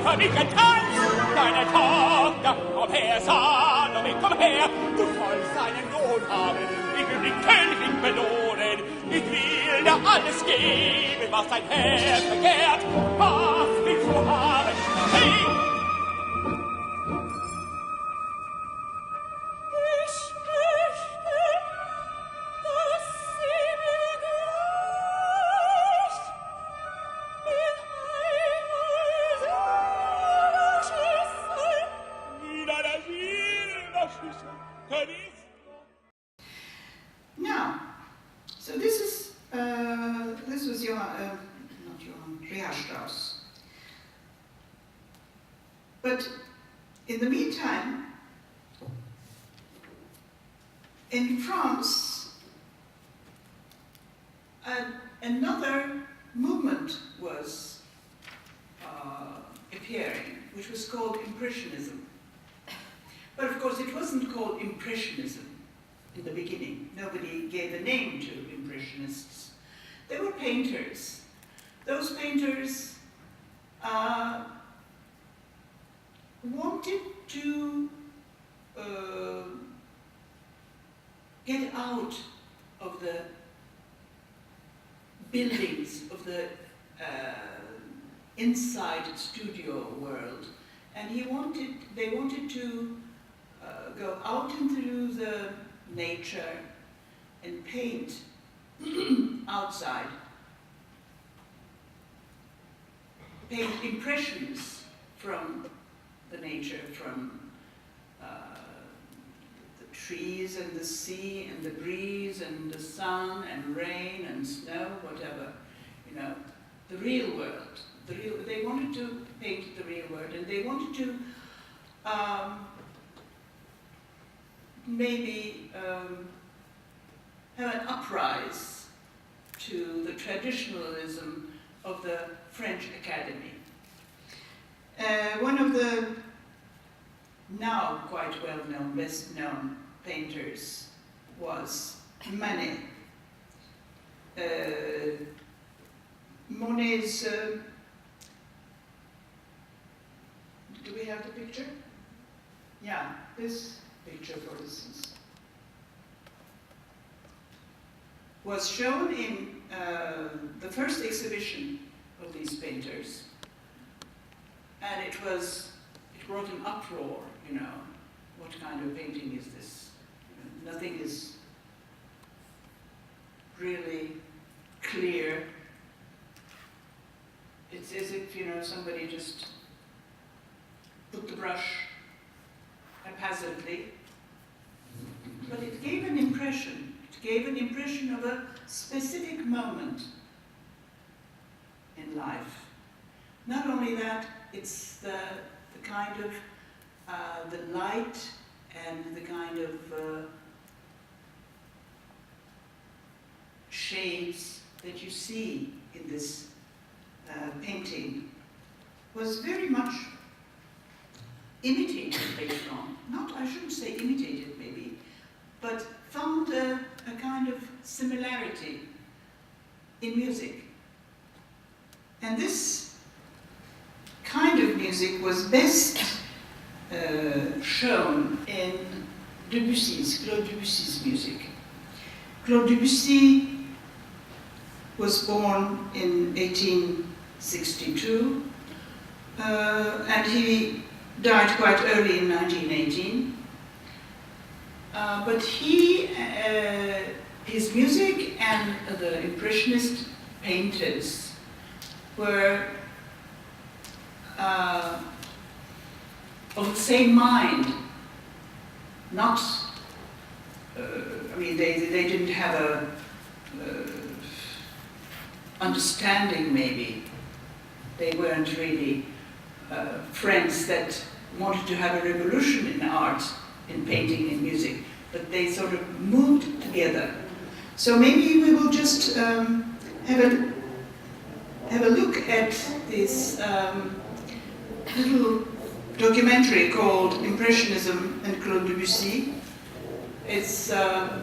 für mich ein Tanz. Deine Tochter, komm her, Salome, komm her. Du sollst einen Lohn haben, ich will den König belohnen. Ich will dir alles geben, was dein Herz begehrt. Was willst du haben? Hey! Now, so this was not Johann, Richard Strauss. But in the meantime, in France, another movement was appearing, which was called Impressionism. But of course, it wasn't called Impressionism in the beginning. Nobody gave a name to Impressionists. They were painters. Those painters wanted to get out of the buildings of the inside studio world, and they wanted to go out into the nature and paint outside, paint impressions from the nature, from the trees and the sea and the breeze and the sun and rain and snow, whatever, you know, the real world. They wanted to paint the real world, and they wanted to maybe have an uprise to the traditionalism of the French Academy. One of the now quite well-known, best-known painters was Manet. Monet's, do we have the picture? Yeah, this picture, for instance, was shown in the first exhibition of these painters, and it brought an uproar, you know, what kind of painting is this? Nothing is really clear. It's as if, you know, somebody just put the brush haphazardly. But it gave an impression. It gave an impression of a specific moment in life. Not only that, it's the kind of the light and the kind of shades that you see in this painting was very much imitated later on. Not, I shouldn't say imitated maybe, but found a kind of similarity in music. And this kind of music was best shown in Claude Debussy's music. Claude Debussy was born in 1862, and he died quite early in 1918. But his music and the Impressionist painters were of the same mind. Not, I mean, they didn't have a understanding maybe. They weren't really friends that wanted to have a revolution in art, in painting and music, but they sort of moved together. So maybe we will just have a look at this little documentary called Impressionism and Claude Debussy. It's a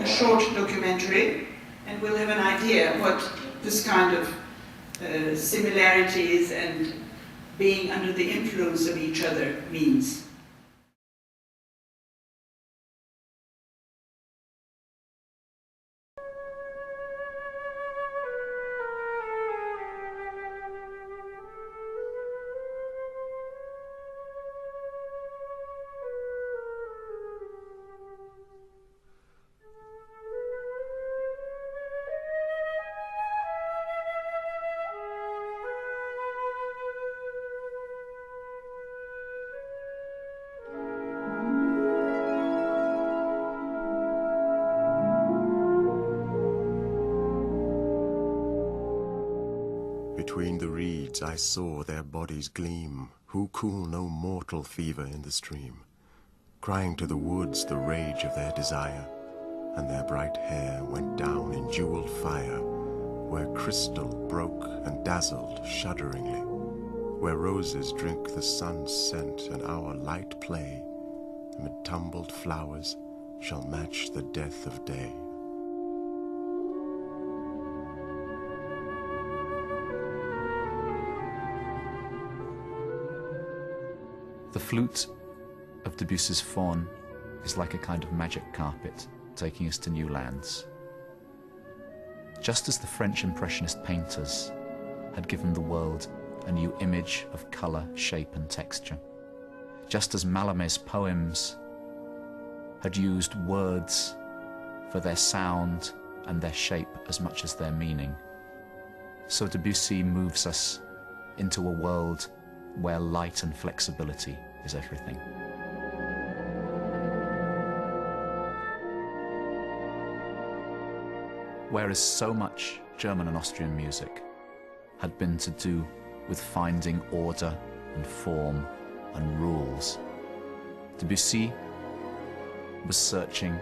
short documentary, and we'll have an idea what this kind of similarities and being under the influence of each other means. Between the reeds I saw their bodies gleam, who cool no mortal fever in the stream, crying to the woods the rage of their desire, and their bright hair went down in jeweled fire, where crystal broke and dazzled shudderingly, where roses drink the sun's scent and our light play, amid tumbled flowers shall match the death of day. The flute of Debussy's Faun is like a kind of magic carpet, taking us to new lands. Just as the French Impressionist painters had given the world a new image of colour, shape and texture, just as Mallarmé's poems had used words for their sound and their shape as much as their meaning, so Debussy moves us into a world where light and flexibility is everything. Whereas so much German and Austrian music had been to do with finding order and form and rules, Debussy was searching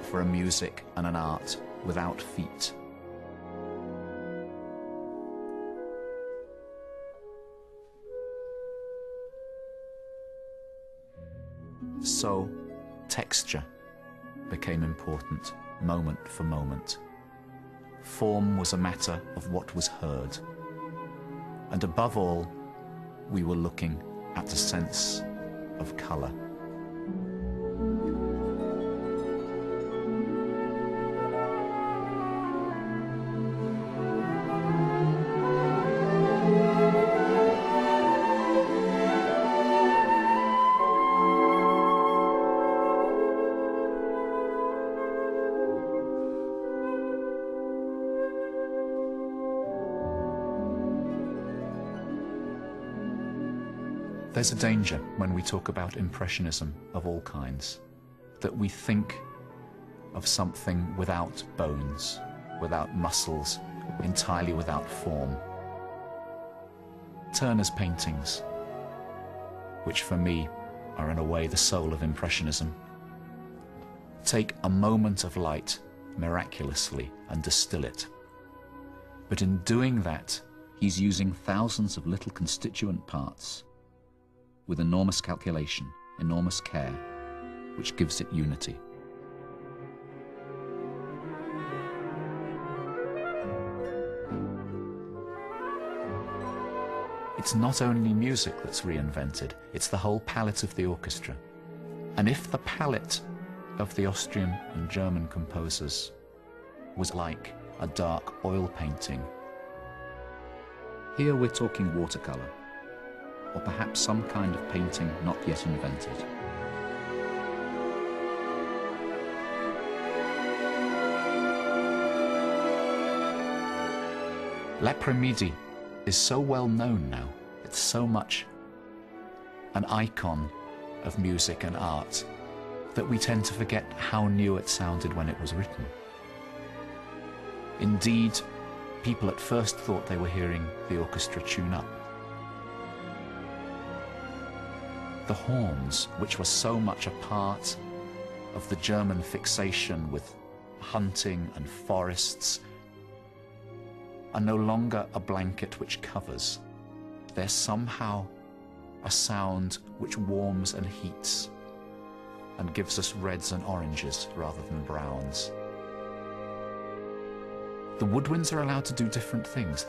for a music and an art without feet. So, texture became important, moment for moment. Form was a matter of what was heard. And above all, we were looking at a sense of colour. There's a danger when we talk about Impressionism of all kinds, that we think of something without bones, without muscles, entirely without form. Turner's paintings, which for me are in a way the soul of Impressionism, take a moment of light miraculously and distill it. But in doing that, he's using thousands of little constituent parts with enormous calculation, enormous care, which gives it unity. It's not only music that's reinvented, it's the whole palette of the orchestra. And if the palette of the Austrian and German composers was like a dark oil painting, here we're talking watercolour, or perhaps some kind of painting not yet invented. L'après-midi is so well known now, it's so much an icon of music and art that we tend to forget how new it sounded when it was written. Indeed, people at first thought they were hearing the orchestra tune up. The horns, which were so much a part of the German fixation with hunting and forests, are no longer a blanket which covers. They're somehow a sound which warms and heats and gives us reds and oranges rather than browns. The woodwinds are allowed to do different things.